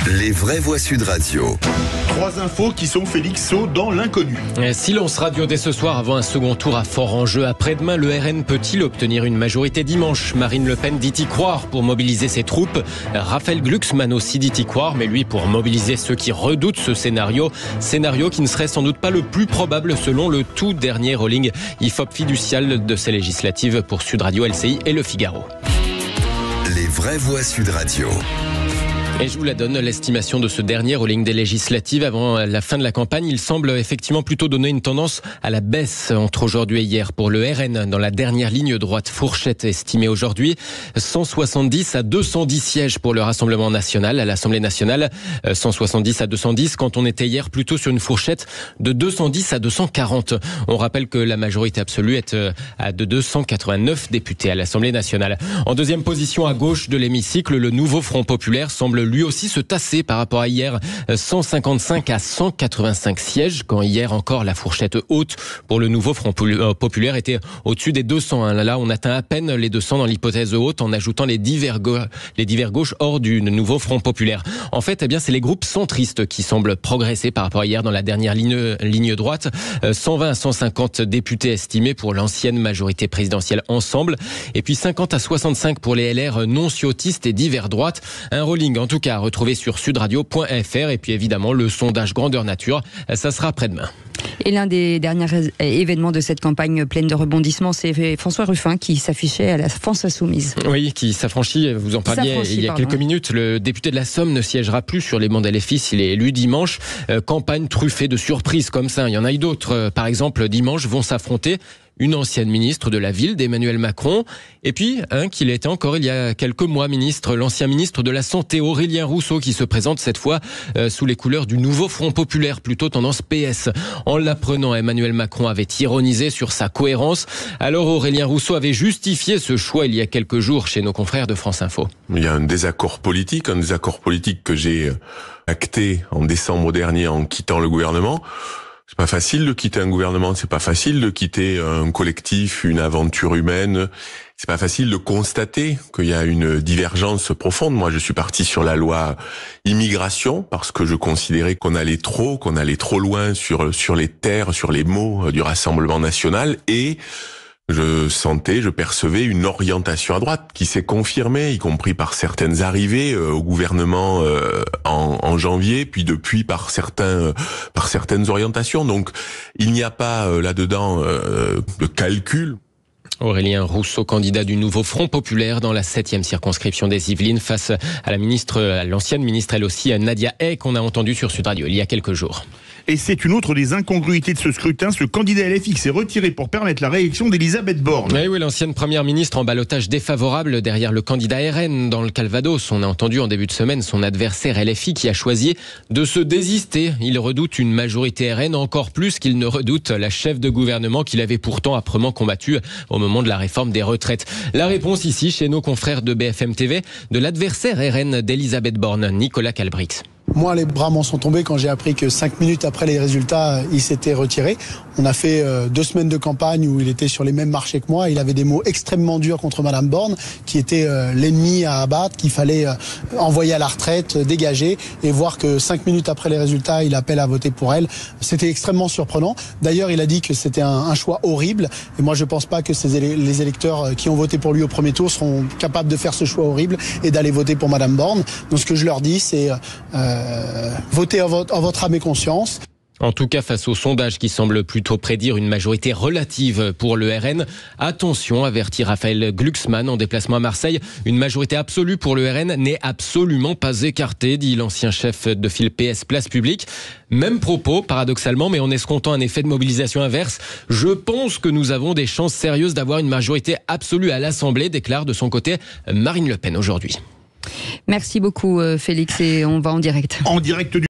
Les vraies voix Sud Radio. 3 infos qui sont Félix Saut dans l'inconnu. Silence radio dès ce soir avant un second tour à fort enjeu. Après-demain, le RN peut-il obtenir une majorité dimanche? Marine Le Pen dit y croire pour mobiliser ses troupes. Raphaël Glucksmann aussi dit y croire, mais lui pour mobiliser ceux qui redoutent ce scénario. Scénario qui ne serait sans doute pas le plus probable selon le tout dernier rolling IFOP fiducial de ces législatives pour Sud Radio, LCI et Le Figaro. Les vraies voix Sud Radio. Et je vous la donne, l'estimation de ce dernier rolling des législatives avant la fin de la campagne. Il semble effectivement plutôt donner une tendance à la baisse entre aujourd'hui et hier pour le RN. Dans la dernière ligne droite, fourchette estimée aujourd'hui, 170 à 210 sièges pour le Rassemblement national à l'Assemblée nationale. 170 à 210 quand on était hier plutôt sur une fourchette de 210 à 240. On rappelle que la majorité absolue est à de 289 députés à l'Assemblée nationale. En deuxième position à gauche de l'hémicycle, le nouveau Front populaire semble lui aussi se tasser par rapport à hier, 155 à 185 sièges, quand hier encore la fourchette haute pour le nouveau Front populaire était au-dessus des 200. Là, on atteint à peine les 200 dans l'hypothèse haute en ajoutant les divers gauches hors du nouveau Front populaire. En fait, eh bien, c'est les groupes centristes qui semblent progresser par rapport à hier dans la dernière ligne droite. 120 à 150 députés estimés pour l'ancienne majorité présidentielle Ensemble, et puis 50 à 65 pour les LR non-ciotistes et divers droite. Un rolling en tout cas à retrouver sur sudradio.fr, et puis évidemment le sondage grandeur nature, ça sera après-demain. Et l'un des derniers événements de cette campagne pleine de rebondissements, c'est François Ruffin qui s'affichait à la France Insoumise. Oui, qui s'affranchit, vous en parliez il y a quelques minutes. Le député de la Somme ne siégera plus sur les bancs d'LFI s'il est élu dimanche. Campagne truffée de surprises comme ça, il y en a eu d'autres. Par exemple, dimanche vont s'affronter une ancienne ministre de la ville d'Emmanuel Macron, et puis un qui l'était encore il y a quelques mois ministre, l'ancien ministre de la Santé Aurélien Rousseau, qui se présente cette fois sous les couleurs du nouveau Front populaire, plutôt tendance PS. En l'apprenant, Emmanuel Macron avait ironisé sur sa cohérence. Alors Aurélien Rousseau avait justifié ce choix il y a quelques jours chez nos confrères de France Info. Il y a un désaccord politique que j'ai acté en décembre dernier en quittant le gouvernement. C'est pas facile de quitter un gouvernement, c'est pas facile de quitter un collectif, une aventure humaine. C'est pas facile de constater qu'il y a une divergence profonde. Moi, je suis parti sur la loi immigration parce que je considérais qu'on allait trop loin sur les terres, sur les mots du Rassemblement national, et je percevais une orientation à droite qui s'est confirmée, y compris par certaines arrivées au gouvernement en janvier, puis depuis par certaines orientations. Donc, il n'y a pas là-dedans de calcul. Aurélien Rousseau, candidat du nouveau Front populaire dans la 7e circonscription des Yvelines, face à l'ancienne ministre, elle aussi, Nadia Hay, qu'on a entendu sur Sud Radio il y a quelques jours. Et c'est une autre des incongruités de ce scrutin. Ce candidat LFI s'est retiré pour permettre la réélection d'Elisabeth Borne. Oui, l'ancienne première ministre en ballottage défavorable derrière le candidat RN dans le Calvados. On a entendu en début de semaine son adversaire LFI qui a choisi de se désister. Il redoute une majorité RN encore plus qu'il ne redoute la chef de gouvernement qu'il avait pourtant âprement combattue au moment de la réforme des retraites. La réponse ici, chez nos confrères de BFM TV, de l'adversaire RN d'Elisabeth Borne, Nicolas Calbrix. Moi, les bras m'en sont tombés quand j'ai appris que 5 minutes après les résultats, il s'était retiré. On a fait 2 semaines de campagne où il était sur les mêmes marchés que moi. Il avait des mots extrêmement durs contre Madame Borne, qui était l'ennemi à abattre, qu'il fallait envoyer à la retraite, dégager, et voir que 5 minutes après les résultats, il appelle à voter pour elle. C'était extrêmement surprenant. D'ailleurs, il a dit que c'était un choix horrible. Et moi, je pense pas que les électeurs qui ont voté pour lui au premier tour seront capables de faire ce choix horrible et d'aller voter pour Madame Borne. Donc, ce que je leur dis, c'est votez en votre âme et conscience. En tout cas, face au sondage qui semble plutôt prédire une majorité relative pour le RN, attention, avertit Raphaël Glucksmann en déplacement à Marseille. Une majorité absolue pour le RN n'est absolument pas écartée, dit l'ancien chef de file PS Place Publique. Même propos, paradoxalement, mais en escomptant un effet de mobilisation inverse. Je pense que nous avons des chances sérieuses d'avoir une majorité absolue à l'Assemblée, déclare de son côté Marine Le Pen aujourd'hui. Merci beaucoup Félix, et on va en direct. En direct du